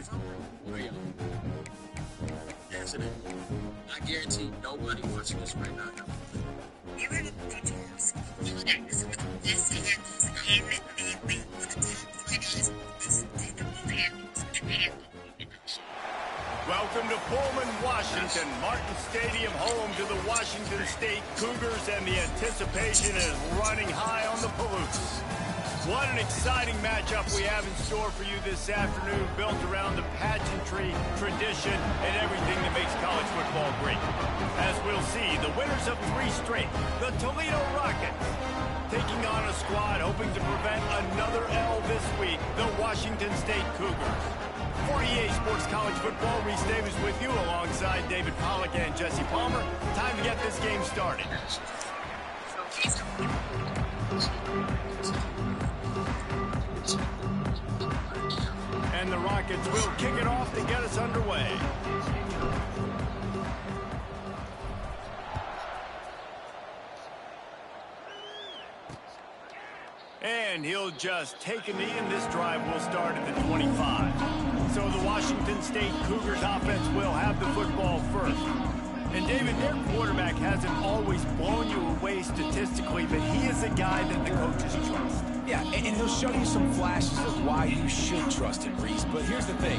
if I'm where y'all, answer that. I guarantee nobody watching this right now. Welcome to Pullman, Washington. Martin Stadium, home to the Washington State Cougars, and the anticipation is running high on the Palouse. What an exciting matchup we have in store for you this afternoon, built around the pageantry, tradition, and everything that makes college football great. As we'll see, the winners of 3 straight, the Toledo Rockets, taking on a squad hoping to prevent another L this week, the Washington State Cougars. For EA Sports College Football, Reese Davis with you alongside David Pollack and Jesse Palmer. Time to get this game started. And the Rockets will kick it off to get us underway. And he'll just take a knee, and this drive will start at the 25. So the Washington State Cougars offense will have the football first. And David, their quarterback hasn't always blown you away statistically, but he is a guy that the coaches trust. Yeah, and he'll show you some flashes of why you should trust him, Reese. But here's the thing.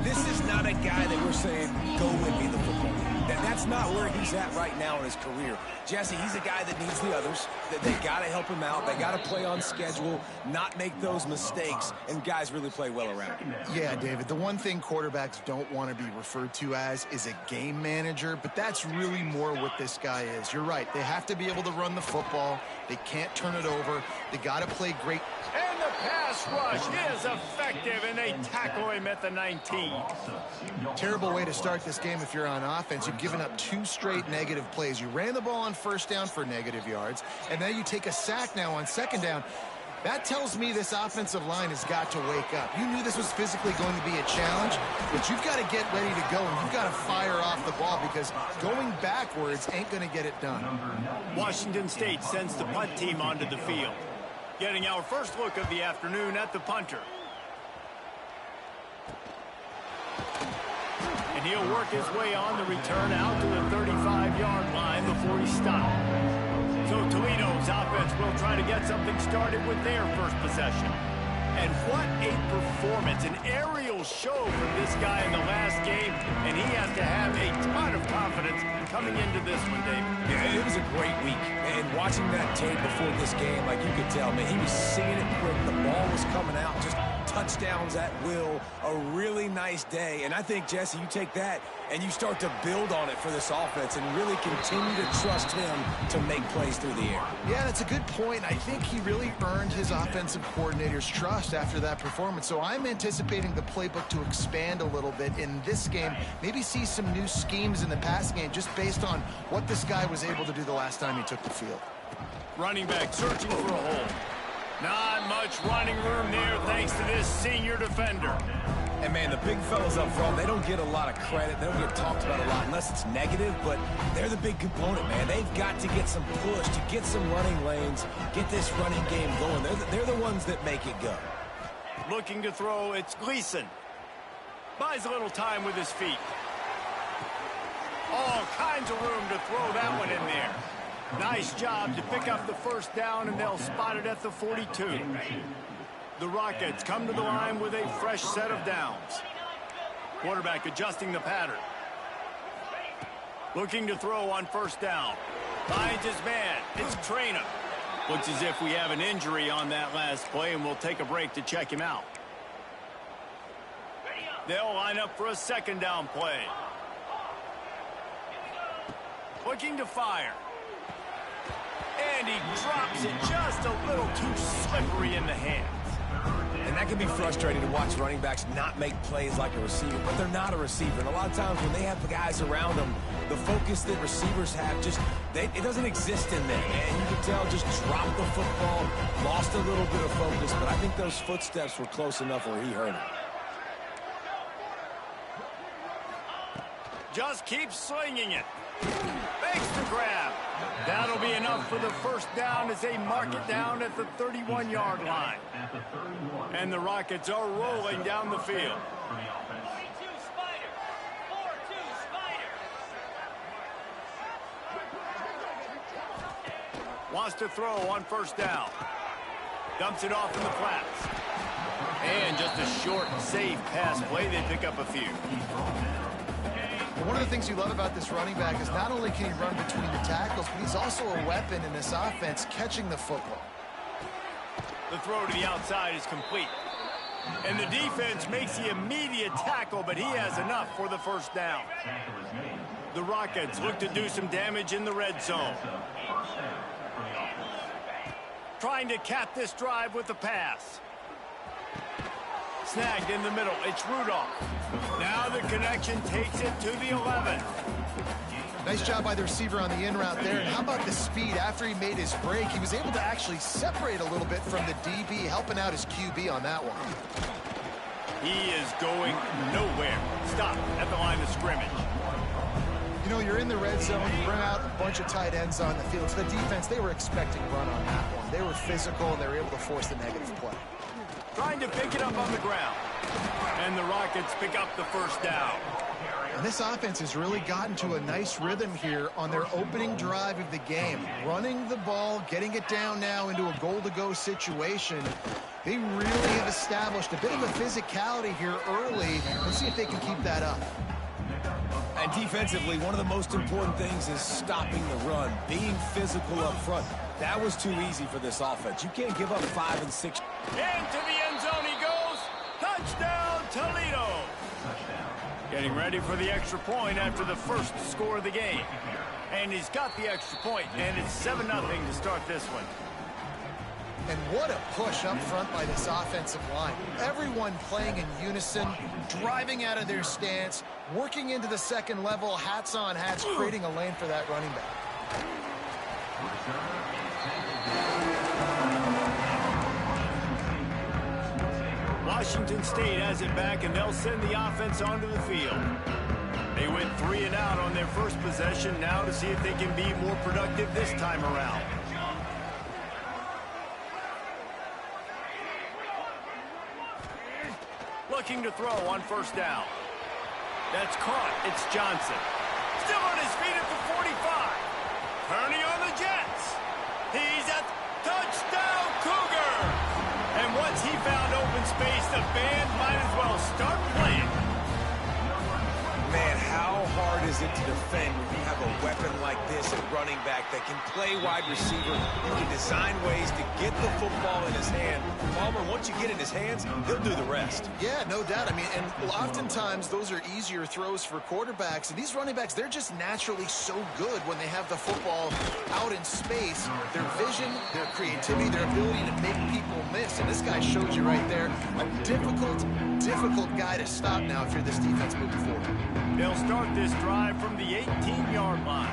This is not a guy that we're saying, go win me the football game. That's not where he's at right now in his career. Jesse, he's a guy that needs the others. That they got to help him out. They got to play on schedule, not make those mistakes, and guys really play well around him. Yeah, David, the one thing quarterbacks don't want to be referred to as is a game manager, but that's really more what this guy is. You're right. They have to be able to run the football. They can't turn it over. They got to play great. And the pass rush is effective, and they tackle him at the 19. Terrible way to start this game if you're on offense. You've given up 2 straight negative plays. You ran the ball on first down for negative yards, and then you take a sack now on second down. That tells me this offensive line has got to wake up. You knew this was physically going to be a challenge, but you've got to get ready to go, and you've got to fire off the ball because going backwards ain't going to get it done. Washington State sends the punt team onto the field. Getting our first look of the afternoon at the punter. And he'll work his way on the return out to the 35-yard line before he stops. So Toledo's offense will try to get something started with their first possession. And what a performance, an aerial show from this guy in the last game, and he has to have a ton of confidence coming into this one, Dave. Yeah, it was a great week, and watching that tape before this game, like you could tell, man, he was seeing it quick, the ball was coming out, just touchdowns at will, a really nice day. And I think, Jesse, you take that and you start to build on it for this offense and really continue to trust him to make plays through the air. Yeah, that's a good point. I think he really earned his offensive coordinator's trust after that performance. So I'm anticipating the playbook to expand a little bit in this game, maybe see some new schemes in the pass game just based on what this guy was able to do the last time he took the field. Running back searching for a hole. Not much running room there thanks to this senior defender. And, man, the big fellas up front, they don't get a lot of credit. They don't get talked about a lot unless it's negative, but they're the big component, man. They've got to get some push, to get some running lanes, get this running game going. They're the ones that make it go. Looking to throw, it's Gleason. Buys a little time with his feet. All kinds of room to throw that one in there. Nice job to pick up the first down, and they'll spot it at the 42. The Rockets come to the line with a fresh set of downs. Quarterback adjusting the pattern. Looking to throw on first down. Finds his man. It's Traynor. Looks as if we have an injury on that last play, and we'll take a break to check him out. They'll line up for a second down play. Looking to fire. And he drops it just a little too slippery in the hands. And that can be frustrating to watch running backs not make plays like a receiver, but they're not a receiver. And a lot of times when they have the guys around them, the focus that receivers have it doesn't exist in there. And you can tell just dropped the football, lost a little bit of focus, but I think those footsteps were close enough where he heard it. Just keeps slinging it. Makes the grab. That'll be enough for the first down as they mark it down at the 31-yard line. And the Rockets are rolling down the field. Wants to throw on first down. Dumps it off in the flats. And just a short, safe pass play. They pick up a few. One of the things you love about this running back is not only can he run between the tackles, but he's also a weapon in this offense catching the football. The throw to the outside is complete. And the defense makes the immediate tackle, but he has enough for the first down. The Rockets look to do some damage in the red zone. Trying to cap this drive with the pass. Snagged in the middle. It's Rudolph. Now the connection takes it to the 11. Nice job by the receiver on the in route there. And how about the speed after he made his break? He was able to actually separate a little bit from the DB, helping out his QB on that one. He is going nowhere. Stop at the line of scrimmage. You know, you're in the red zone, you bring out a bunch of tight ends on the field. So the defense, they were expecting run on that one. They were physical, and they were able to force the negative play. Trying to pick it up on the ground. And the Rockets pick up the first down. And this offense has really gotten to a nice rhythm here on their opening drive of the game. Running the ball, getting it down now into a goal-to-go situation. They really have established a bit of a physicality here early. Let's see if they can keep that up. And defensively, one of the most important things is stopping the run, being physical up front. That was too easy for this offense. You can't give up 5 and 6. Into the end zone he goes. Touchdown, Toledo. Getting ready for the extra point after the first score of the game. And he's got the extra point, and it's 7-0 to start this one. And what a push up front by this offensive line. Everyone playing in unison, driving out of their stance, working into the second level, hats on hats, creating a lane for that running back. Washington State has it back, and they'll send the offense onto the field. They went 3 and out on their first possession, now to see if they can be more productive this time around. Looking to throw on first down. That's caught. It's Johnson. Still on his feet at the 45. Turning on the Jets. He's at touchdown Cougar. And once he found open space, the band might as well start playing. Man, how hard is it to defend when you have a weapon like this at running back that can play wide receiver? You can design ways to get the football in his hand. Palmer, once you get it in his hands, he'll do the rest. Yeah, no doubt. I mean, and oftentimes those are easier throws for quarterbacks. And these running backs, they're just naturally so good when they have the football out in space. Their vision, their creativity, their ability to make people miss. And this guy showed you right there a difficult guy to stop now if you're this defense moving forward. They'll start this drive from the 18-yard line.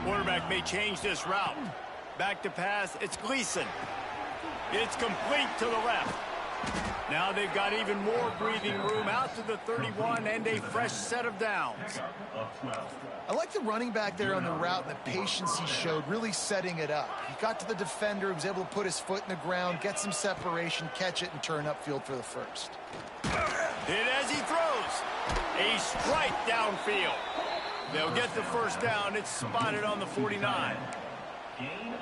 Quarterback may change this route. Back to pass, it's Gleason. It's complete to the left. Now they've got even more breathing room out to the 31 and a fresh set of downs. I like the running back there on the route and the patience he showed, really setting it up. He got to the defender, he was able to put his foot in the ground, get some separation, catch it, and turn upfield for the first. Hit as he throws. A strike downfield. They'll get the first down. It's spotted on the 49.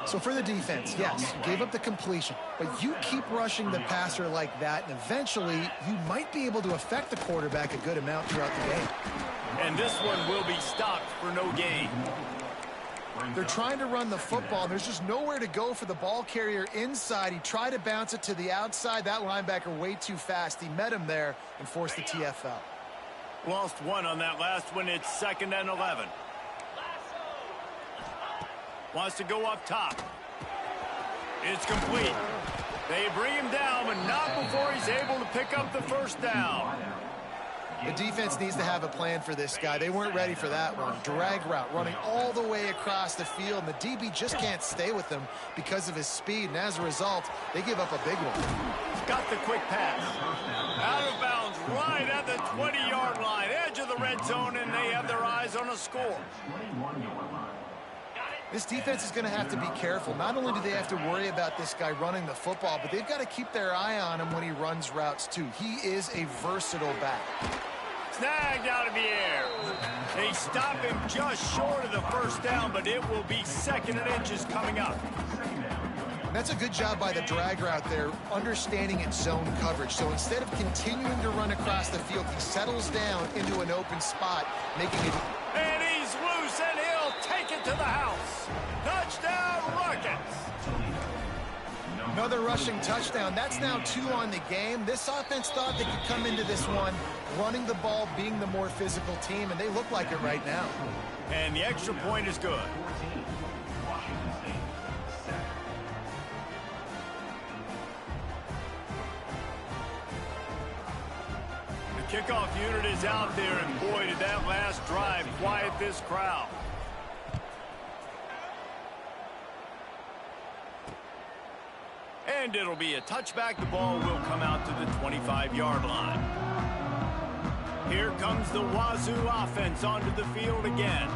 So for the defense, yes, you gave up the completion, but you keep rushing the passer like that, and eventually you might be able to affect the quarterback a good amount throughout the game. And this one will be stopped for no gain. They're trying to run the football, and there's just nowhere to go for the ball carrier inside. He tried to bounce it to the outside. That linebacker way too fast. He met him there and forced the TFL. Lost one on that last one. It's 2nd and 11. Wants to go up top. It's complete. They bring him down, but not before he's able to pick up the first down. The defense needs to have a plan for this guy. They weren't ready for that one. Drag route running all the way across the field, and the DB just can't stay with him because of his speed, and as a result, they give up a big one. Got the quick pass. Out of bounds right at the 20-yard line, edge of the red zone, and they have their eyes on a score. This defense is going to have to be careful. Not only do they have to worry about this guy running the football, but they've got to keep their eye on him when he runs routes too. He is a versatile back. Snagged out of the air. They stop him just short of the first down, but it will be 2nd and inches coming up. That's a good job by the drag route there, understanding its zone coverage. So instead of continuing to run across the field, he settles down into an open spot, making it... And he's loose, and he'll take it to the house. Touchdown, Rockets! Another rushing touchdown. That's now 2 on the game. This offense thought they could come into this one running the ball, being the more physical team, and they look like it right now. And the extra point is good. The kickoff unit is out there, and boy, did that last drive quiet this crowd. And it'll be a touchback. The ball will come out to the 25-yard line. Here comes the Wazoo offense onto the field again.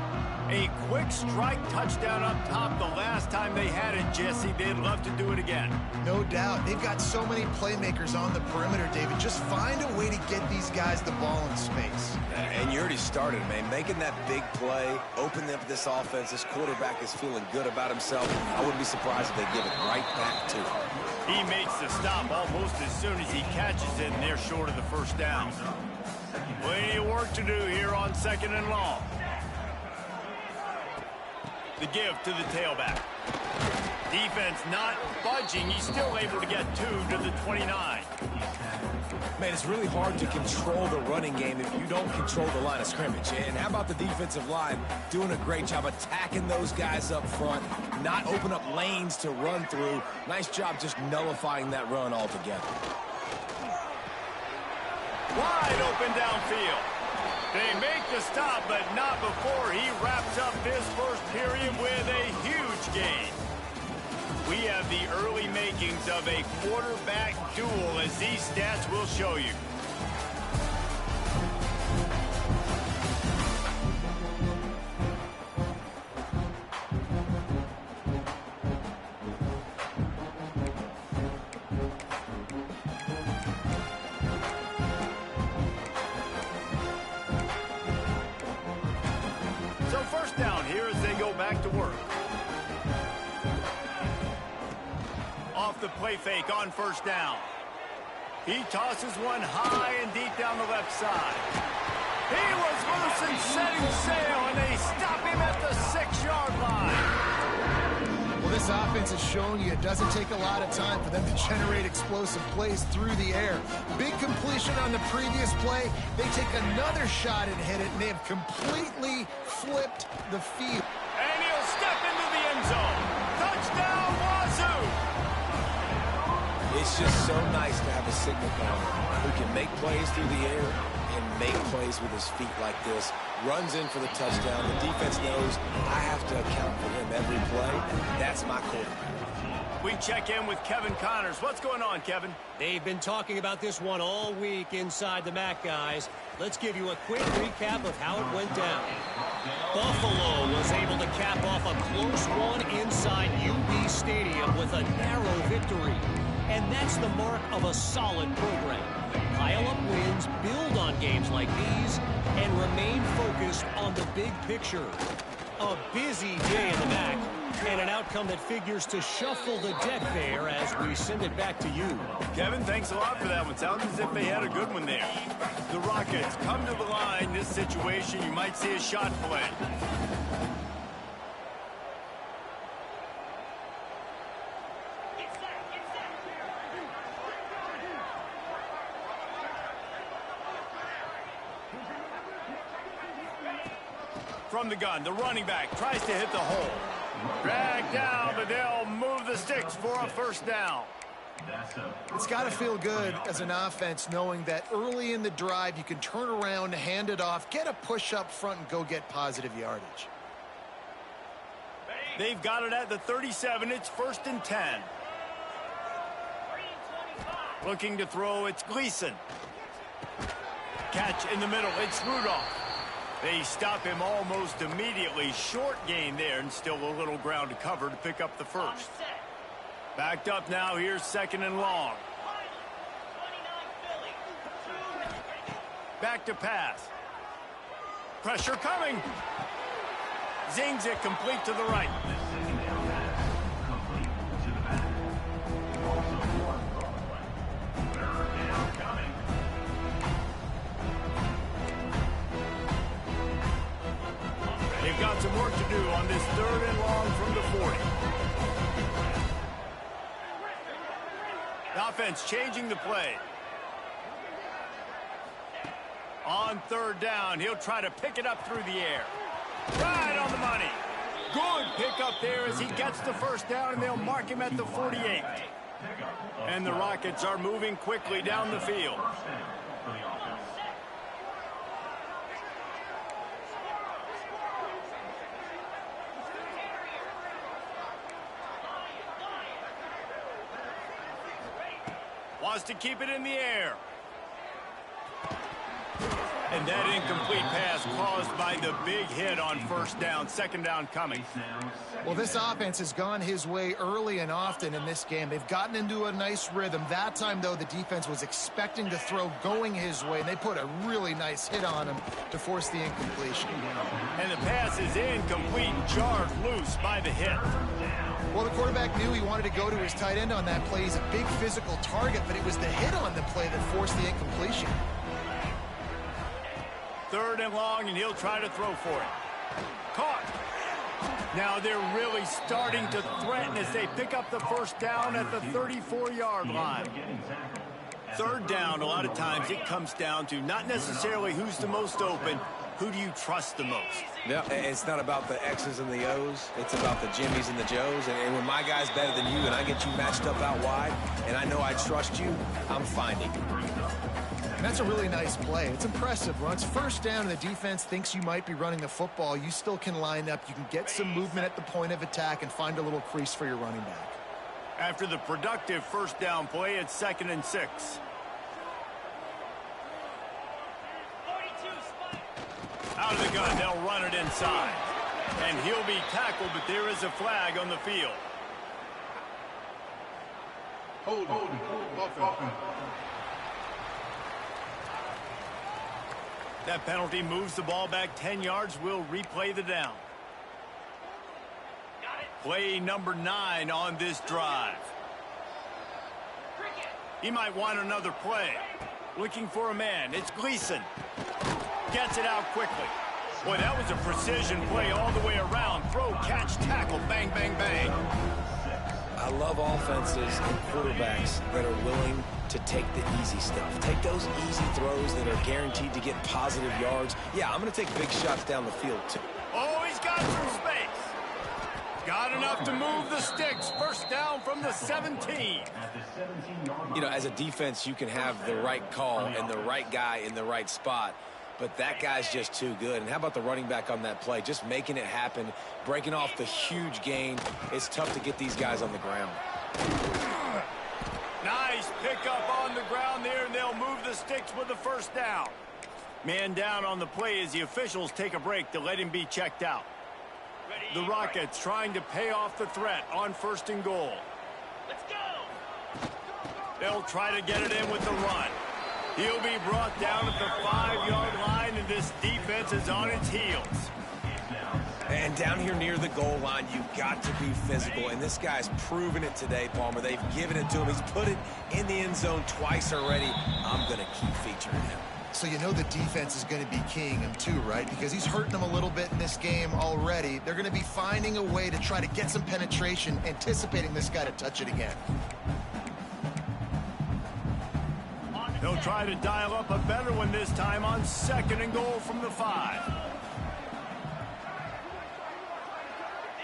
A quick strike touchdown up top the last time they had it, Jesse. They'd love to do it again. No doubt. They've got so many playmakers on the perimeter, David. Just find a way to get these guys the ball in space. And you already started, man. Making that big play, opening up this offense. This quarterback is feeling good about himself. I wouldn't be surprised if they give it right back to him. He makes the stop almost as soon as he catches it, and they're short of the first down. Plenty of work to do here on 2nd and long. The give to the tailback. Defense not budging. He's still able to get 2 to the 29. Man, it's really hard to control the running game if you don't control the line of scrimmage. And how about the defensive line doing a great job attacking those guys up front, not open up lanes to run through. Nice job just nullifying that run altogether. Wide open downfield. They make the stop, but not before he wraps up this first period with a huge gain. We have the early makings of a quarterback duel, as these stats will show you. So first down here as they go back to work. Off the play fake on first down. He tosses one high and deep down the left side. He was loose and setting sail, and they stop him at the 6-yard line. Well, this offense is showing you it doesn't take a lot of time for them to generate explosive plays through the air. Big completion on the previous play. They take another shot and hit it, and they have completely flipped the field. And he'll step into the end zone. Touchdown, Wazoo! It's just so nice to have a signal corner who can make plays through the air and make plays with his feet like this. Runs in for the touchdown. The defense knows I have to account for him every play. That's my quarterback. We check in with Kevin Connors. What's going on, Kevin? They've been talking about this one all week inside the MAC, guys. Let's give you a quick recap of how it went down. Buffalo was able to cap off a close one inside UB Stadium with a narrow victory. And that's the mark of a solid program. Pile up wins, build on games like these, and remain focused on the big picture. A busy day in the MAC, and an outcome that figures to shuffle the deck there as we send it back to you. Kevin, thanks a lot for that one. Sounds as if they had a good one there. The Rockets come to the line. This situation, you might see a shot play. From the gun, the running back tries to hit the hole. Dragged down, but they'll move the sticks for a first down. It's got to feel good as an offense knowing that early in the drive you can turn around, hand it off, get a push up front, and go get positive yardage. They've got it at the 37. It's 1st and 10. Looking to throw, it's Gleason. Catch in the middle, it's Rudolph. They stop him almost immediately. Short gain there, and still a little ground to cover to pick up the first. Backed up now. Here's 2nd and long. Back to pass. Pressure coming. Zings it complete to the right. They've got some work to do on this 3rd and long from the 40. The offense changing the play. On 3rd down, he'll try to pick it up through the air. Right on the money. Good pick up there as he gets the 1st down, and they'll mark him at the 48. And the Rockets are moving quickly down the field. Wants to keep it in the air. And that incomplete pass caused by the big hit on 1st down. 2nd down coming. Well, this offense has gone his way early and often in this game. They've gotten into a nice rhythm. That time, though, the defense was expecting to throw going his way, and they put a really nice hit on him to force the incompletion. And the pass is incomplete, jarred loose by the hit. Well, the quarterback knew he wanted to go to his tight end on that play. He's a big physical target, but it was the hit on the play that forced the incompletion. 3rd and long, and he'll try to throw for it. Caught. Now they're really starting to threaten as they pick up the 1st down at the 34-yard line. 3rd down, a lot of times it comes down to not necessarily who's the most open, who do you trust the most? Yeah, it's not about the X's and the O's. It's about the Jimmys and the Joes. And when my guy's better than you and I get you matched up out wide, and I know I trust you, I'm finding you. That's a really nice play. It's impressive. When it's 1st down and the defense thinks you might be running the football, you still can line up. You can get some movement at the point of attack and find a little crease for your running back. After the productive 1st down play, it's 2nd and 6. Out of the gun, they'll run it inside. And he'll be tackled, but there is a flag on the field. Hold on. That penalty moves the ball back 10 yards. We'll replay the down. Play number 9 on this drive. He might want another play. Looking for a man. It's Gleason. Gets it out quickly. Boy, that was a precision play all the way around. Throw, catch, tackle, bang, bang, bang. I love offenses and quarterbacks that are willing to take the easy stuff. Take those easy throws that are guaranteed to get positive yards. Yeah, I'm going to take big shots down the field, too. Oh, he's got some space. Got enough to move the sticks. 1st down from the 17. You know, as a defense, you can have the right call and the right guy in the right spot, but that guy's just too good. And how about the running back on that play? Just making it happen, breaking off the huge gain. It's tough to get these guys on the ground. Nice pickup on the ground there, and they'll move the sticks with the 1st down. Man down on the play as the officials take a break to let him be checked out. The Rockets trying to pay off the threat on 1st and goal. Let's go. They'll try to get it in with the run. He'll be brought down at the 5-yard line, and this defense is on its heels. And down here near the goal line, you've got to be physical. And this guy's proven it today, Palmer. They've given it to him. He's put it in the end zone twice already. I'm going to keep featuring him. So you know the defense is going to be keying him too, right? Because he's hurting them a little bit in this game already. They're going to be finding a way to try to get some penetration, anticipating this guy to touch it again. They'll try to dial up a better one this time on 2nd and goal from the 5.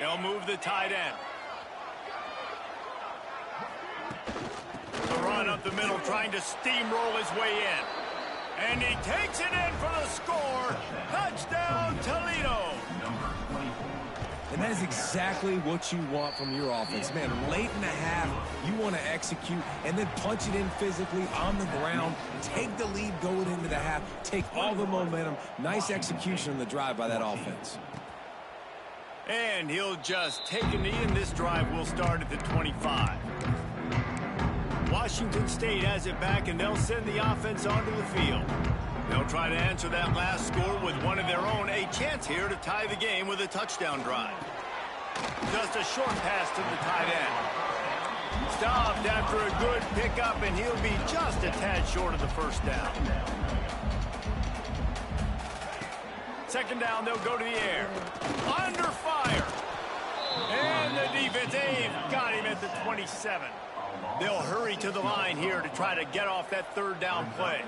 They'll move the tight end. The run up the middle, trying to steamroll his way in. And he takes it in for the score. Touchdown, Toledo. And that is exactly what you want from your offense. Man, late in the half, you want to execute and then punch it in physically on the ground. Take the lead going into the half, take all the momentum. Nice execution on the drive by that offense. And he'll just take a knee, and this drive will start at the 25. Washington State has it back, and they'll send the offense onto the field. They'll try to answer that last score with one of their own. A chance here to tie the game with a touchdown drive. Just a short pass to the tight end. Stopped after a good pickup, and he'll be just a tad short of the first down. Second down, they'll go to the air. Under fire. And the defense, they've got him at the 27. They'll hurry to the line here to try to get off that third down play.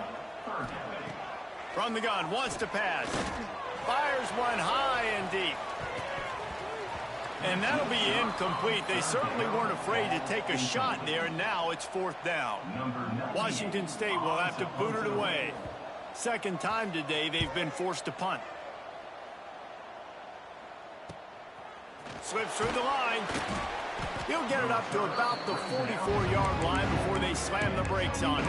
From the gun, wants to pass. Fires one high and deep. And that'll be incomplete. They certainly weren't afraid to take a shot there, and now it's fourth down. Washington State will have to boot it away. Second time today they've been forced to punt. Slips through the line. He'll get it up to about the 44-yard line before they slam the brakes on it.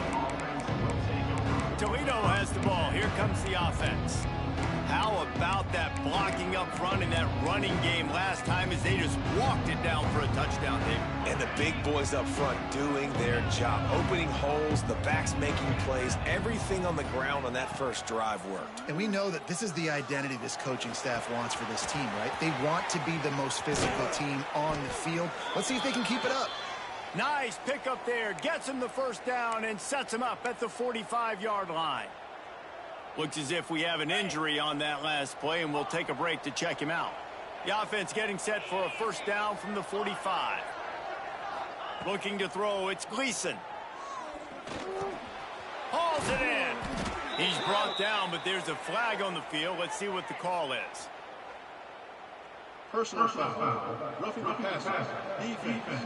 Toledo has the ball. Here comes the offense. How about that blocking up front in that running game last time as they just walked it down for a touchdown there. And the big boys up front doing their job. Opening holes, the backs making plays. Everything on the ground on that first drive worked. And we know that this is the identity this coaching staff wants for this team, right? They want to be the most physical team on the field. Let's see if they can keep it up. Nice pickup there. Gets him the first down and sets him up at the 45-yard line. Looks as if we have an injury on that last play, and we'll take a break to check him out. The offense getting set for a first down from the 45. Looking to throw, it's Gleason. Hauls it in. He's brought down, but there's a flag on the field. Let's see what the call is. Personal foul. Roughing the passer. Defense.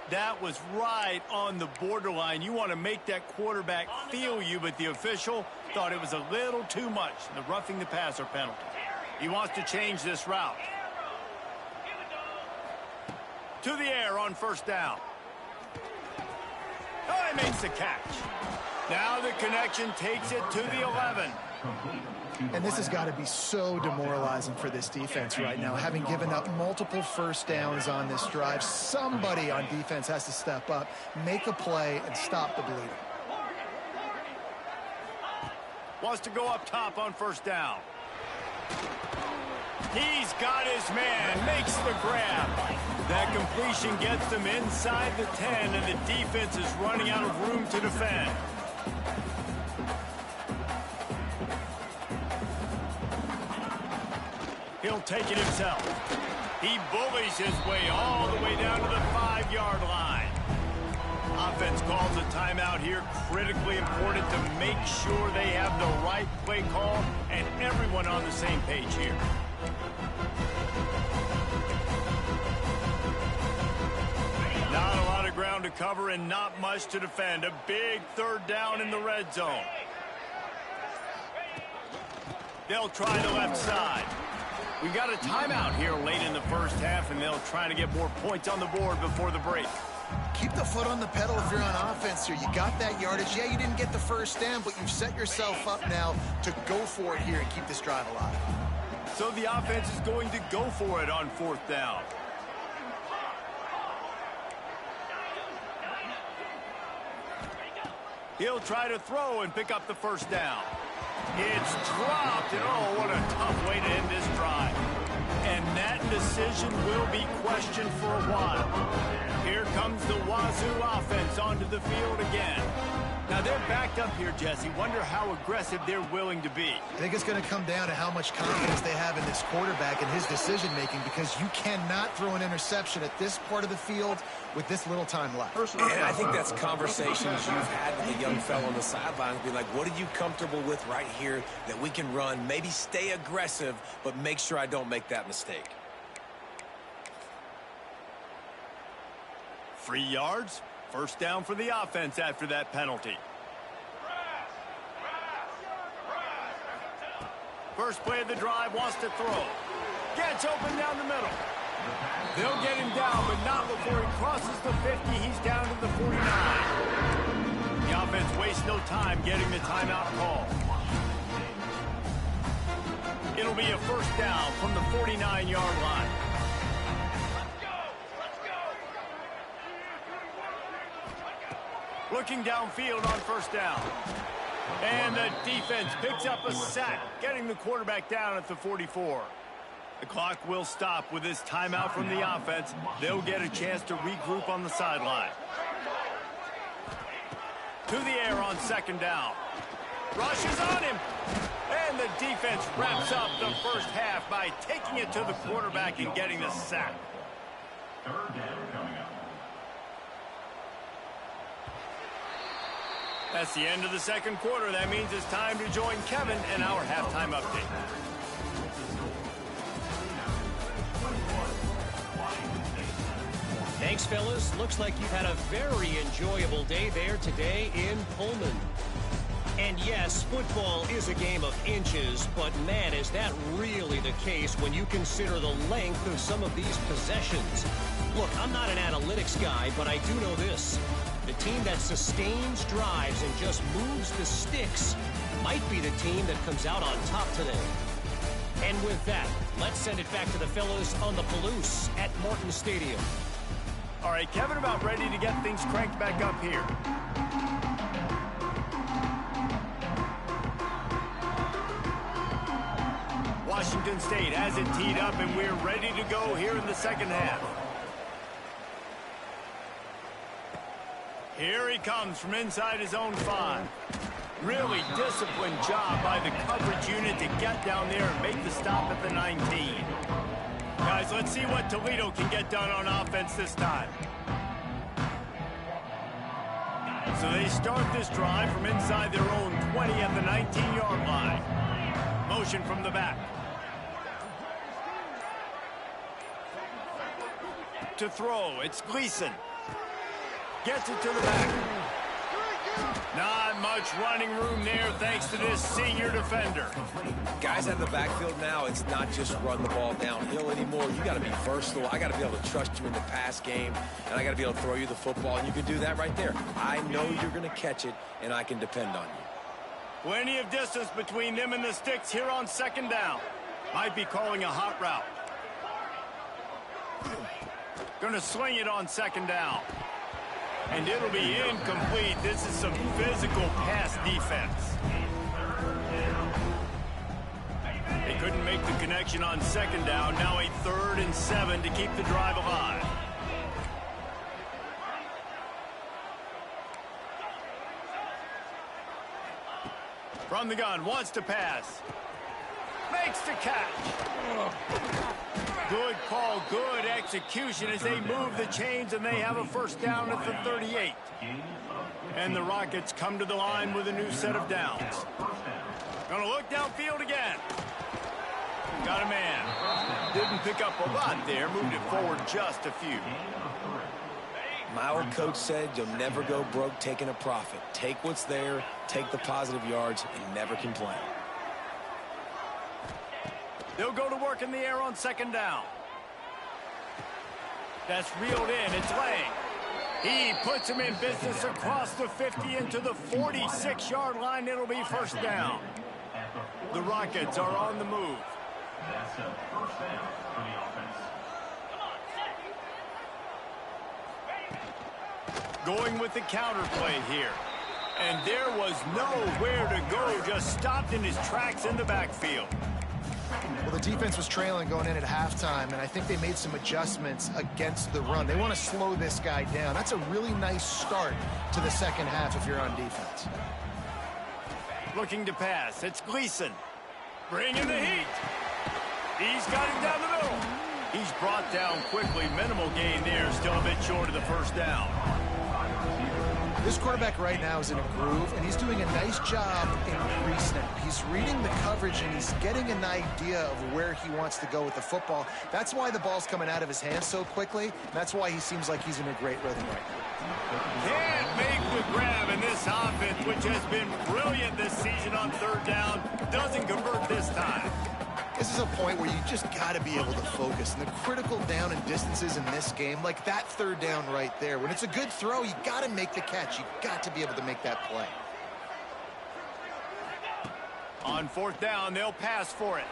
That was right on the borderline. You want to make that quarterback feel you, but the official thought it was a little too much, the roughing the passer penalty. He wants to change this route. To the air on first down. Oh, he makes the catch. Now the connection takes it to the 11. And this has got to be so demoralizing for this defense right now. Having given up multiple first downs on this drive, somebody on defense has to step up, make a play, and stop the bleeding. Wants to go up top on first down. He's got his man, makes the grab. That completion gets them inside the 10, and the defense is running out of room to defend. He'll take it himself. He bullies his way all the way down to the 5-yard line. Offense calls a timeout here. Critically important to make sure they have the right play call and everyone on the same page here. Not a lot of ground to cover and not much to defend. A big third down in the red zone. They'll try the left side. We've got a timeout here late in the first half, and they'll try to get more points on the board before the break. Keep the foot on the pedal if you're on offense here. You got that yardage. Yeah, you didn't get the first down, but you've set yourself up now to go for it here and keep this drive alive. So the offense is going to go for it on fourth down. He'll try to throw and pick up the first down. It's dropped, and oh, what a tough way to end this drive. And that decision will be questioned for a while. Here comes the Wazoo offense onto the field again. Now they're backed up here, Jesse. Wonder how aggressive they're willing to be. I think it's going to come down to how much confidence they have in this quarterback and his decision-making, because you cannot throw an interception at this part of the field with this little time left. And I think that's conversations you've had with the young fellow on the sidelines. Be like, what are you comfortable with right here that we can run? Maybe stay aggressive, but make sure I don't make that mistake. 3 yards. First down for the offense after that penalty. First play of the drive, wants to throw. Gets open down the middle. They'll get him down, but not before he crosses the 50. He's down to the 49. The offense wastes no time getting the timeout call. It'll be a first down from the 49-yard line. Looking downfield on first down. And the defense picks up a sack, getting the quarterback down at the 44. The clock will stop with this timeout from the offense. They'll get a chance to regroup on the sideline. To the air on second down. Rushes on him. And the defense wraps up the first half by taking it to the quarterback and getting the sack. Third down coming up. That's the end of the second quarter. That means it's time to join Kevin and our halftime update. Thanks, fellas. Looks like you've had a very enjoyable day there today in Pullman. And yes, football is a game of inches, but man, is that really the case when you consider the length of some of these possessions. Look, I'm not an analytics guy, but I do know this. The team that sustains drives and just moves the sticks might be the team that comes out on top today. And with that, let's send it back to the fellas on the Palouse at Martin Stadium. All right, Kevin, about ready to get things cranked back up here. Washington State has it teed up, and we're ready to go here in the second half. Here he comes from inside his own 5. Really disciplined job by the coverage unit to get down there and make the stop at the 19. Guys, let's see what Toledo can get done on offense this time. So they start this drive from inside their own 20 at the 19-yard line. Motion from the back. To throw, it's Gleason. Gets it to the back. Not much running room there thanks to this senior defender. Guys out of the backfield now, it's not just run the ball downhill anymore. You got to be versatile. I got to be able to trust you in the pass game, and I got to be able to throw you the football, and you can do that right there. I know you're going to catch it, and I can depend on you. Plenty of distance between them and the sticks here on second down. Might be calling a hot route. Going to sling it on second down. And it'll be incomplete. This is some physical pass defense. They couldn't make the connection on second down. Now a 3rd and 7 to keep the drive alive. From the gun, wants to pass. Makes the catch. Good call, good execution as they move the chains, and they have a first down at the 38. And the Rockets come to the line with a new set of downs. Gonna look downfield again. Got a man. Didn't pick up a lot there, moved it forward just a few. My old coach said you'll never go broke taking a profit. Take what's there, take the positive yards, and never complain. They'll go to work in the air on second down. That's reeled in. It's Lang. He puts him in business across the 50 into the 46-yard line. It'll be first down. The Rockets are on the move. That's a first down for the offense. Going with the counter play here. And there was nowhere to go. Just stopped in his tracks in the backfield. Well, the defense was trailing going in at halftime, and I think they made some adjustments against the run. They want to slow this guy down. That's a really nice start to the second half if you're on defense. Looking to pass. It's Gleason. Bringing the heat. He's got him down the middle. He's brought down quickly. Minimal gain there. Still a bit short of the first down. This quarterback right now is in a groove, and he's doing a nice job in pre-snap. He's reading the coverage, and he's getting an idea of where he wants to go with the football. That's why the ball's coming out of his hands so quickly. That's why he seems like he's in a great rhythm right now. Can't make the grab in this offense, which has been brilliant this season on third down. Doesn't convert this time. This is a point where you just got to be able to focus. And the critical down and distances in this game, like that third down right there, when it's a good throw, you got to make the catch. You got to be able to make that play. On fourth down, they'll pass for it.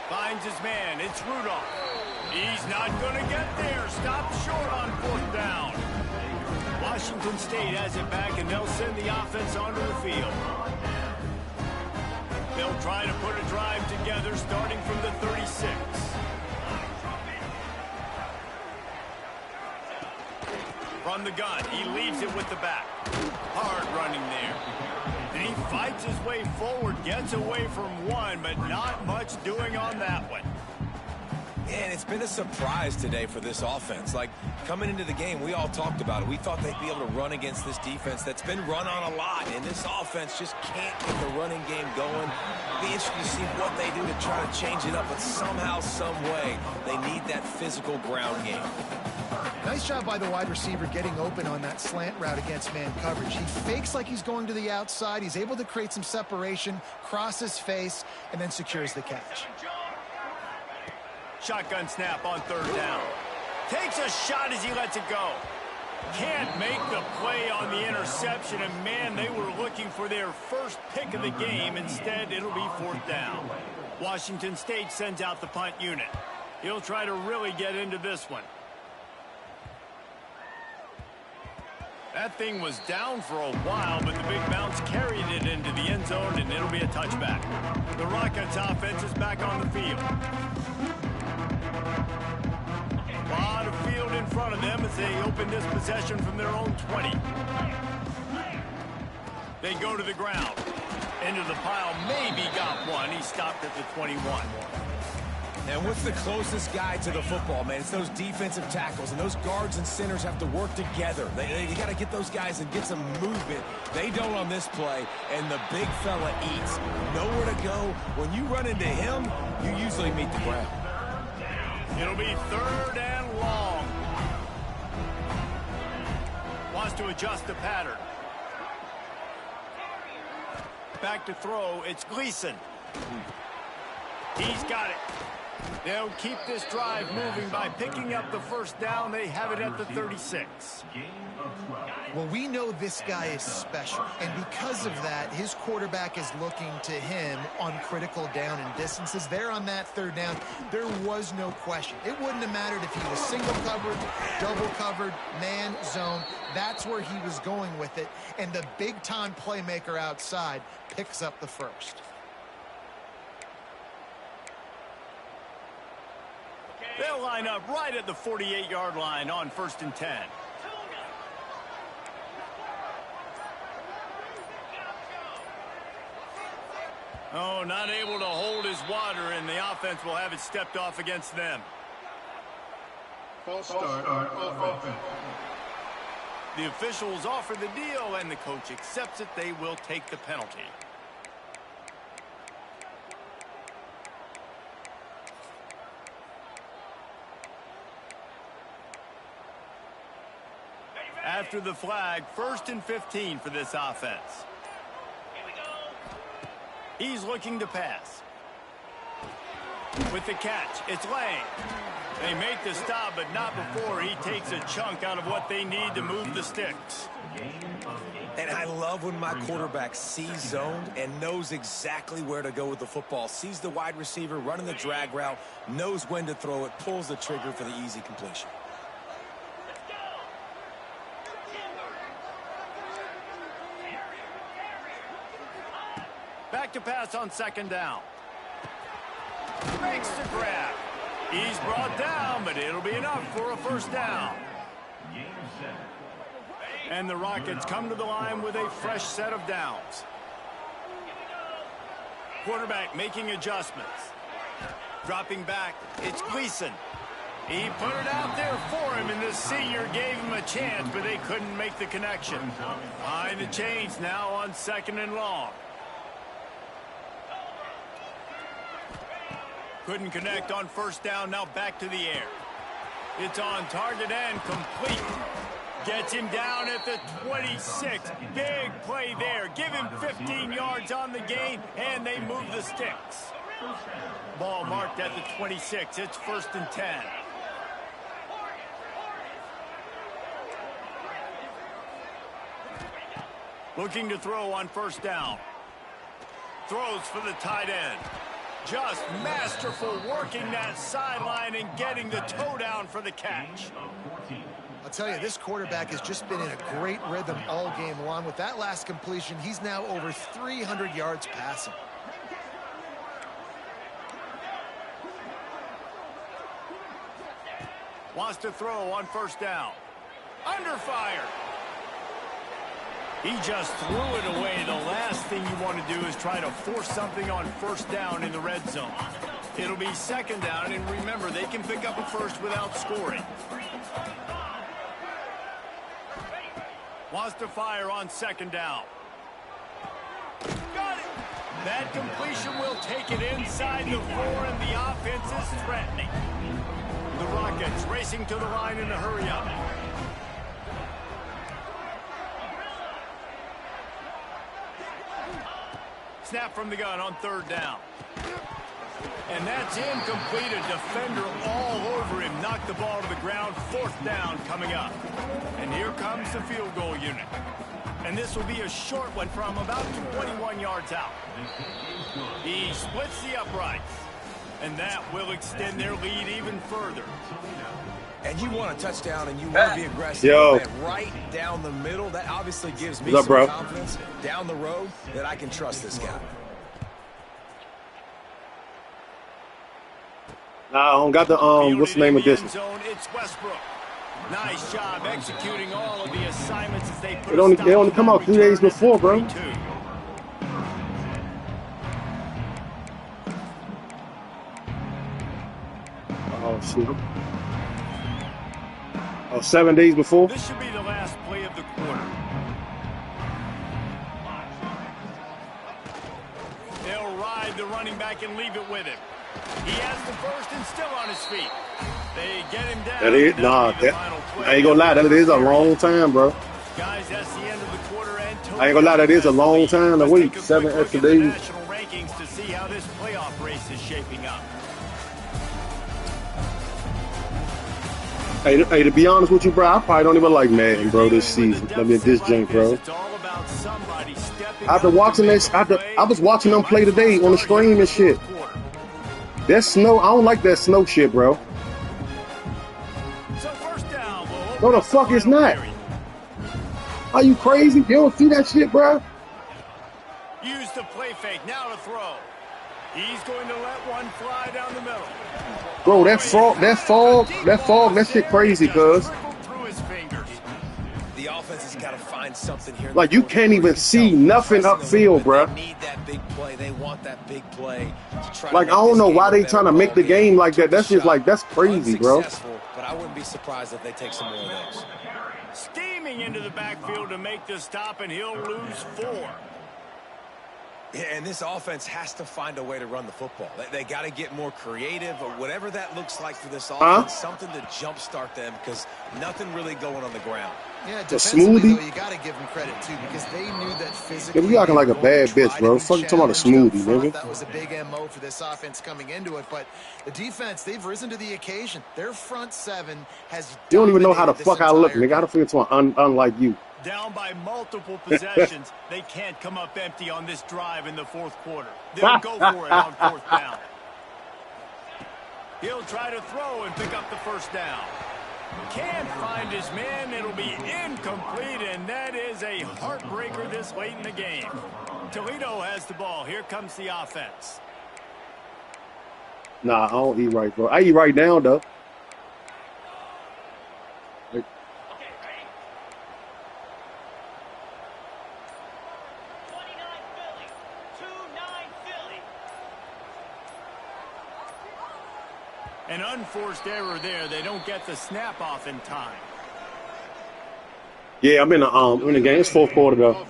Finds his man. It's Rudolph. He's not going to get there. Stop short on fourth down. Washington State has it back, and they'll send the offense onto the field. They'll try to put a drive together starting from the 36. From the gun, he leaves it with the back. Hard running there. And he fights his way forward, gets away from one, but not much doing on that one. And it's been a surprise today for this offense. Like, coming into the game, we all talked about it. We thought they'd be able to run against this defense that's been run on a lot. And this offense just can't get the running game going. Be interested to see what they do to try to change it up. But somehow, some way, they need that physical ground game. Nice job by the wide receiver getting open on that slant route against man coverage. He fakes like he's going to the outside. He's able to create some separation, cross his face, and then secures the catch. Shotgun snap on third down. Takes a shot as he lets it go. Can't make the play on the interception, and man, they were looking for their first pick of the game. Instead, it'll be fourth down. Washington State sends out the punt unit. He'll try to really get into this one. That thing was down for a while, but the big bounce carried it into the end zone, and it'll be a touchback. The Rockets offense is back on the field. A lot of field in front of them as they open this possession from their own 20. They go to the ground. Into the pile, maybe got one. He stopped at the 21. And what's the closest guy to the football, man? It's those defensive tackles, and those guards and centers have to work together. They got to get those guys and get some movement. They don't on this play, and the big fella eats. Nowhere to go. When you run into him, you usually meet the ground. It'll be third and long. Wants to adjust the pattern. Back to throw. It's Gleason. He's got it. They'll keep this drive moving by picking up the first down. They have it at the 36. Well, we know this guy is special, and because of that, his quarterback is looking to him on critical down and distances. There on that third down, there was no question. It wouldn't have mattered if he was single covered, double covered, man, zone. That's where he was going with it, and the big-time playmaker outside picks up the first. They'll line up right at the 48-yard line on 1st and 10. Oh, not able to hold his water, and the offense will have it stepped off against them. False start on offense. The officials offer the deal, and the coach accepts it. They will take the penalty. After the flag, 1st and 15 for this offense. He's looking to pass. With the catch, it's Lang. They make the stop, but not before he takes a chunk out of what they need to move the sticks. And I love when my quarterback sees zoned and knows exactly where to go with the football. Sees the wide receiver running the drag route, knows when to throw it, pulls the trigger for the easy completion. Back to pass on 2nd down. Makes the grab. He's brought down, but it'll be enough for a 1st down. And the Rockets come to the line with a fresh set of downs. Quarterback making adjustments. Dropping back, it's Gleason. He put it out there for him, and the senior gave him a chance, but they couldn't make the connection. Behind the chains now on 2nd and long. Couldn't connect on 1st down, now back to the air. It's on target and complete. Gets him down at the 26. Big play there. Give him 15 yards on the gain, and they move the sticks. Ball marked at the 26. It's 1st and 10. Looking to throw on 1st down. Throws for the tight end. Just masterful working that sideline and getting the toe down for the catch. I'll tell you, this quarterback has just been in a great rhythm all game long. With that last completion, he's now over 300 yards passing. Wants to throw on 1st down. Under fire. He just threw it away. The last thing you want to do is try to force something on 1st down in the red zone. It'll be 2nd down, and remember, they can pick up a first without scoring. Wants to fire on 2nd down. Got it. That completion will take it inside the 4, and the offense is threatening. The Rockets racing to the line in a hurry up. Snap from the gun on 3rd down. And that's incomplete. A defender all over him. Knocked the ball to the ground. 4th down coming up. And here comes the field goal unit. And this will be a short one from about 21 yards out. He splits the uprights. And that will extend their lead even further. And you want a touchdown and you want to be aggressive. Yo. And right down the middle, that obviously gives me What's up, some bro? confidence down the road that I can trust this guy. Nah, I don't got the what's the name of this? Zone, it's Westbrook. Nice job executing all of the assignments as they put They only come out 3 days before, bro. Oh shit. Oh, 7 days before. This should be the last play of the quarter. They'll ride the running back and leave it with him. He has the first and still on his feet. They get him down. That is, I ain't gonna lie, that is a long time, bro. Guys, that's the end of the quarter. And I ain't gonna lie, that is a long time to wait. 7 extra days. National rankings to see how this playoff race is shaping up. Hey, to be honest with you, bro, I probably don't even like Madden, bro, this season. I mean, this junk, bro. After watching this, I was watching them play today on the stream and shit. That snow, I don't like that snow shit, bro. No, the fuck is not. Are you crazy? You don't see that shit, bro? Use the play fake, now to throw. He's going to let one fly down the middle. Bro, that fog, that shit crazy, cuz. The offense has got to find something here. Like, you can't even see nothing upfield, bro. They need that big play. They want that big play. Like, I don't know why they trying to make the game like that. That's just like, that's crazy, bro. But I wouldn't be surprised if they take some more of those. Scheming into the backfield to make the stop, and he'll lose 4. Yeah, and this offense has to find a way to run the football. They got to get more creative, or whatever that looks like for this offense, something to jumpstart them, because nothing really going on the ground. Yeah, smoothie. Though, you got to give them credit too, because they knew that physically. Yeah, you acting like a bad bitch, bro. Fuck you talking about a smoothie, nigga. That was a big MO for this offense coming into it, but the defense, they've risen to the occasion. Their front 7 has. You don't even know how the fuck I look, nigga. How the fuck it's unlike you? Down by multiple possessions, they can't come up empty on this drive in the 4th quarter. They'll go for it on 4th down. He'll try to throw and pick up the 1st down. Can't find his man. It'll be incomplete, and that is a heartbreaker this late in the game. Toledo has the ball. Here comes the offense. Nah, I don't eat right, bro. I eat right now, though. An unforced error there. They don't get the snap off in time. Yeah, I'm in the game. It's 4th quarter, though.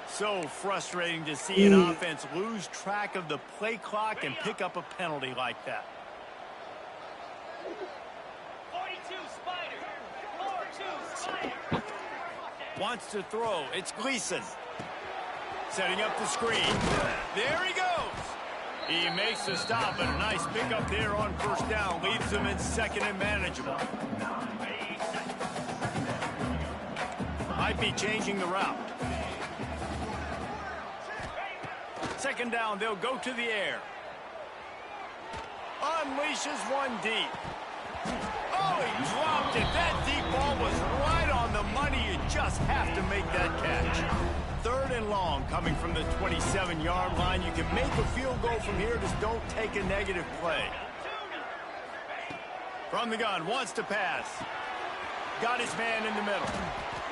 So frustrating to see an offense lose track of the play clock and pick up a penalty like that. 42 Spider. 42 Spider. Wants to throw. It's Gleason. Setting up the screen. There he goes. He makes the stop, and a nice pickup there on first down. Leaves him in second and manageable. Might be changing the route. Second down, they'll go to the air. Unleashes one deep. Oh, he dropped it. That deep ball was right on the money. You just have to make that catch. Third and long coming from the 27-yard line. You can make a field goal from here. Just don't take a negative play. From the gun, wants to pass. Got his man in the middle.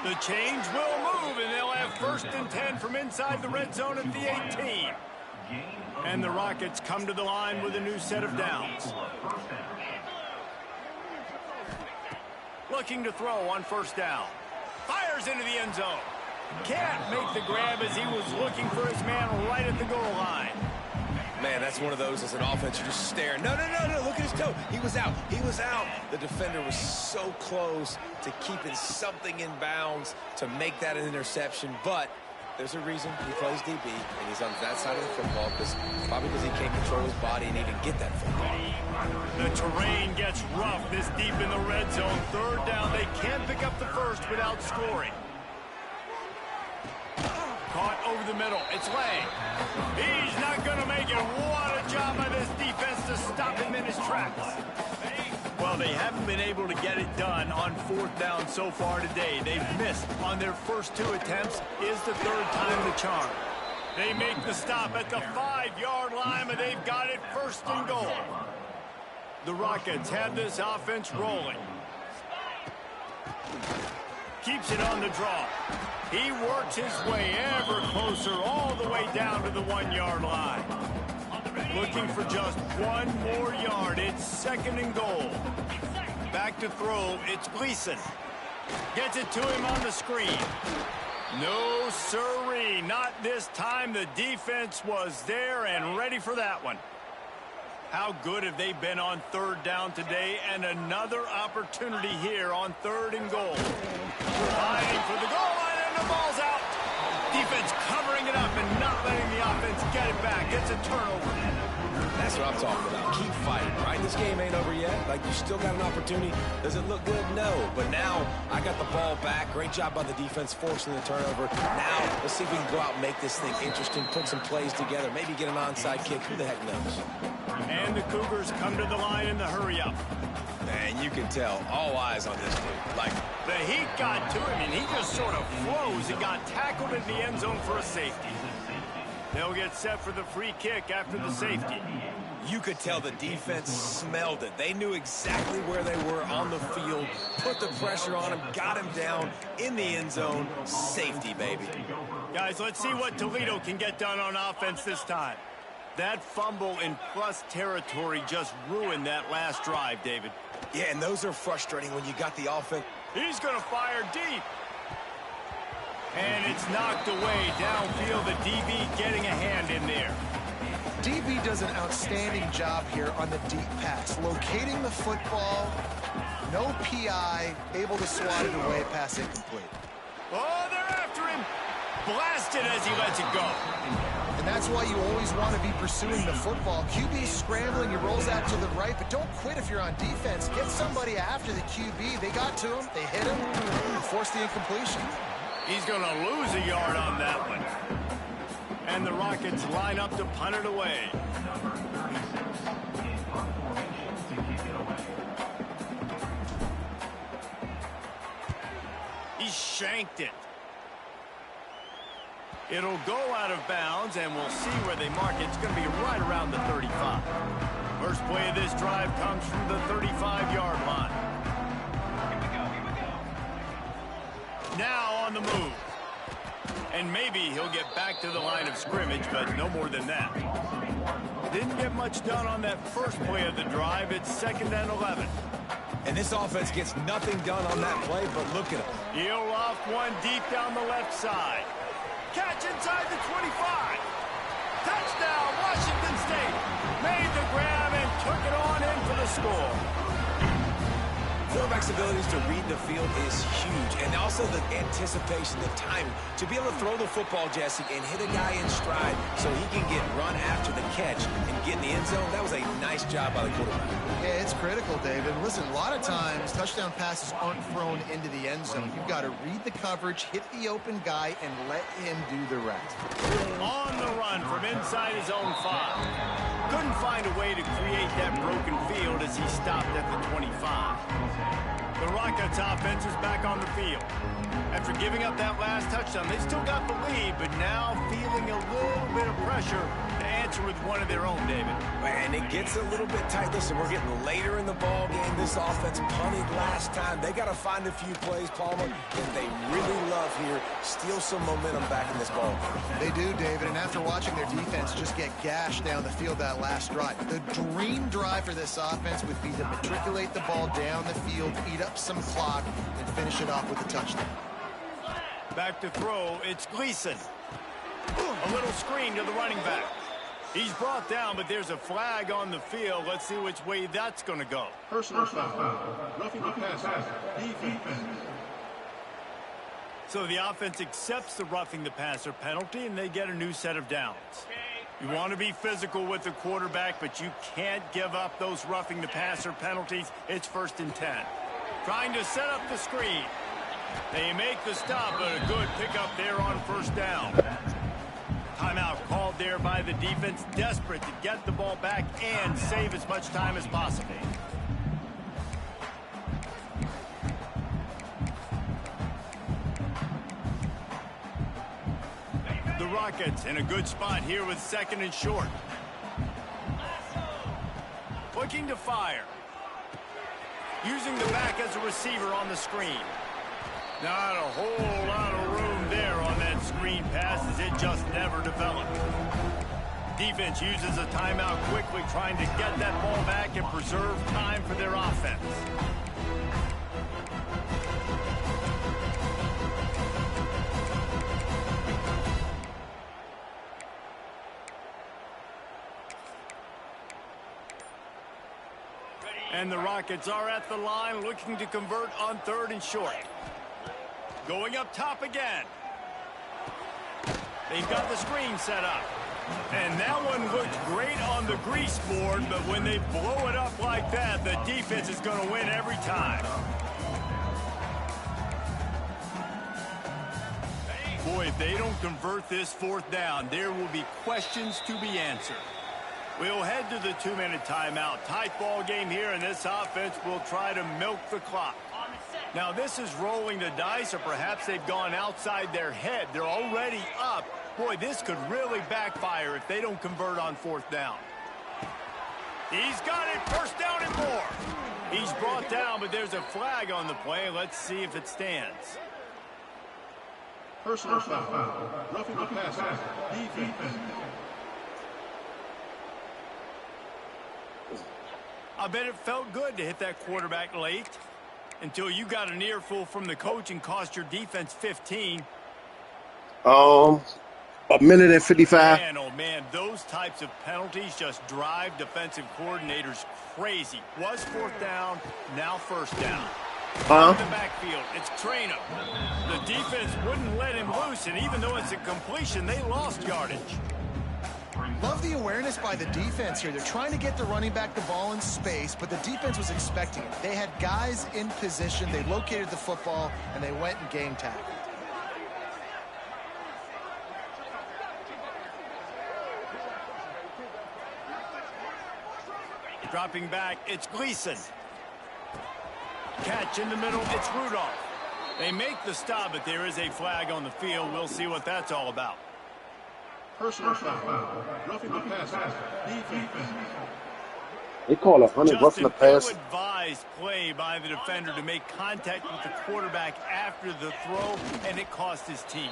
The change will move, and they'll have first and 10 from inside the red zone at the 18. And the Rockets come to the line with a new set of downs. Looking to throw on first down. Fires into the end zone. Can't make the grab as he was looking for his man right at the goal line. Man, that's one of those as an offense, you're just staring. No, look at his toe. He was out. The defender was so close to keeping something in bounds to make that an interception, but there's a reason he plays DB, and he's on that side of the football, probably because he can't control his body and even get that football. The terrain gets rough this deep in the red zone. Third down, they can't pick up the first without scoring. Caught over the middle. It's Lang. He's not going to make it. What a job by this defense to stop him in his tracks. Well, they haven't been able to get it done on fourth down so far today. They've missed on their first two attempts. Is the third time the charm. They make the stop at the 5-yard line, but they've got it first and goal. The Rockets have this offense rolling. Keeps it on the draw. He works his way ever closer all the way down to the 1-yard line. Looking for just one more yard. It's second and goal. Back to throw. It's Gleason. Gets it to him on the screen. No siree. Not this time. The defense was there and ready for that one. How good have they been on third down today? And another opportunity here on third and goal. Fighting for the goal line, and the ball's out. Defense covering it up and not letting the offense get it back. It's a turnover. That's what I'm talking about. Keep fighting, right? This game ain't over yet. Like, you still got an opportunity. Does it look good? No. But now, I got the ball back. Great job by the defense forcing the turnover. Now, let's see if we can go out and make this thing interesting, put some plays together, maybe get an onside kick. Who the heck knows? And the Cougars come to the line in the hurry-up. Man, you can tell. All eyes on this dude. Like, the heat got to him, and he just sort of froze and got tackled in the end zone for a safety. They'll get set for the free kick after the safety. You could tell the defense smelled it. They knew exactly where they were on the field, put the pressure on him, got him down in the end zone. Safety, baby. Guys, let's see what Toledo can get done on offense this time. That fumble in plus territory just ruined that last drive, David. Yeah, and those are frustrating when you got the offense. He's going to fire deep. And it's knocked away downfield. The DB getting a hand in there. DB does an outstanding job here on the deep pass. Locating the football, no PI, able to swat it away, pass incomplete. Oh, they're after him. Blasted as he lets it go. And that's why you always want to be pursuing the football. QB scrambling, he rolls out to the right, but don't quit if you're on defense. Get somebody after the QB. They got to him, they hit him, and forced the incompletion. He's going to lose a yard on that one. And the Rockets line up to punt it away. He shanked it. It'll go out of bounds, and we'll see where they mark it. It's going to be right around the 35. First play of this drive comes from the 35-yard line. Now on the move. And maybe he'll get back to the line of scrimmage, but no more than that. Didn't get much done on that first play of the drive. It's second and 11. And this offense gets nothing done on that play, but look at him. He'll loft one deep down the left side. Catch inside the 25. Touchdown, Washington State. Made the grab and took it on in for the score. Quarterback's abilities to read the field is huge, and also the anticipation, the timing. To be able to throw the football, Jesse, and hit a guy in stride so he can get run after the catch and get in the end zone, that was a nice job by the quarterback. Yeah, it's critical, David. Listen, a lot of times touchdown passes aren't thrown into the end zone. You've got to read the coverage, hit the open guy, and let him do the rest. On the run from inside his own 5. Couldn't find a way to create that broken field as he stopped at the 25. The Rockets offense is back on the field. After giving up that last touchdown, they still got the lead, but now feeling a little bit of pressure to answer with one of their own, David. And it gets a little bit tight. Listen, we're getting later in the ball game. This offense punted last time. They got to find a few plays, Palmer, that they really love here. Steal some momentum back in this ball game. They do, David, and after watching their defense just get gashed down the field that last drive, the dream drive for this offense would be to matriculate the ball down the field, eat up some clock, and finish it off with a touchdown. Back to throw, it's Gleason. A little screen to the running back. He's brought down, but there's a flag on the field. Let's see which way that's going to go. Personal foul. Roughing the passer. Defense. So the offense accepts the roughing the passer penalty, and they get a new set of downs. You want to be physical with the quarterback, but you can't give up those roughing the passer penalties. It's 1st and 10. Trying to set up the screen. They make the stop, but a good pickup there on 1st down. Timeout called there by the defense, desperate to get the ball back and save as much time as possible. The Rockets in a good spot here with 2nd and short. Looking to fire. Using the back as a receiver on the screen. Not a whole lot of room there on that screen pass as it just never developed. Defense uses a timeout quickly, trying to get that ball back and preserve time for their offense. And the Rockets are at the line looking to convert on 3rd and short. Going up top again. They've got the screen set up. And that one looked great on the grease board, but when they blow it up like that, the defense is going to win every time. Boy, if they don't convert this 4th down, there will be questions to be answered. We'll head to the 2-minute timeout. Tight ball game here, and this offense will try to milk the clock. Now, this is rolling the dice, or perhaps they've gone outside their head. They're already up. Boy, this could really backfire if they don't convert on 4th down. He's got it, 1st down and more. He's brought down, but there's a flag on the play. Let's see if it stands. Personal foul. Roughing the passer. Defense. I bet it felt good to hit that quarterback late until you got an earful from the coach and cost your defense 15. A minute and 55. Man, oh man, those types of penalties just drive defensive coordinators crazy. Was 4th down, now 1st down. In the backfield, it's Traynor. The defense wouldn't let him loose, and even though it's a completion, they lost yardage. Love the awareness by the defense here. They're trying to get the running back the ball in space, but the defense was expecting it. They had guys in position. They located the football, and they went and game tackled. Dropping back, it's Gleason. Catch in the middle, it's Rudolph. They make the stop, but there is a flag on the field. We'll see what that's all about. Personal foul. Roughing the passer. Defense. They call 100 roughing the pass. Just an ill-advised play by the defender to make contact with the quarterback after the throw, and it cost his team.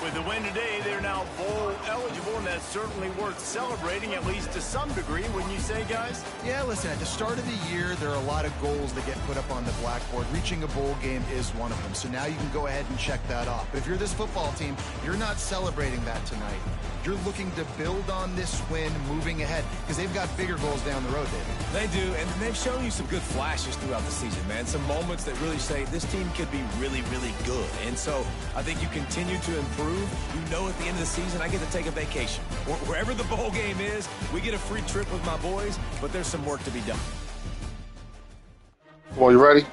With the win today, they're now bowl eligible, and that's certainly worth celebrating, at least to some degree, wouldn't you say, guys? Yeah, listen, at the start of the year, there are a lot of goals that get put up on the blackboard. Reaching a bowl game is one of them. So now you can go ahead and check that off. But if you're this football team, you're not celebrating that tonight. You're looking to build on this win moving ahead because they've got bigger goals down the road, David. They do, and they've shown you some good flashes throughout the season, man. Some moments that really say this team could be really, really good. And so I think you continue to improve. You know at the end of the season, I get to take a vacation. Wherever the bowl game is, we get a free trip with my boys, but there's some work to be done. Well, you ready?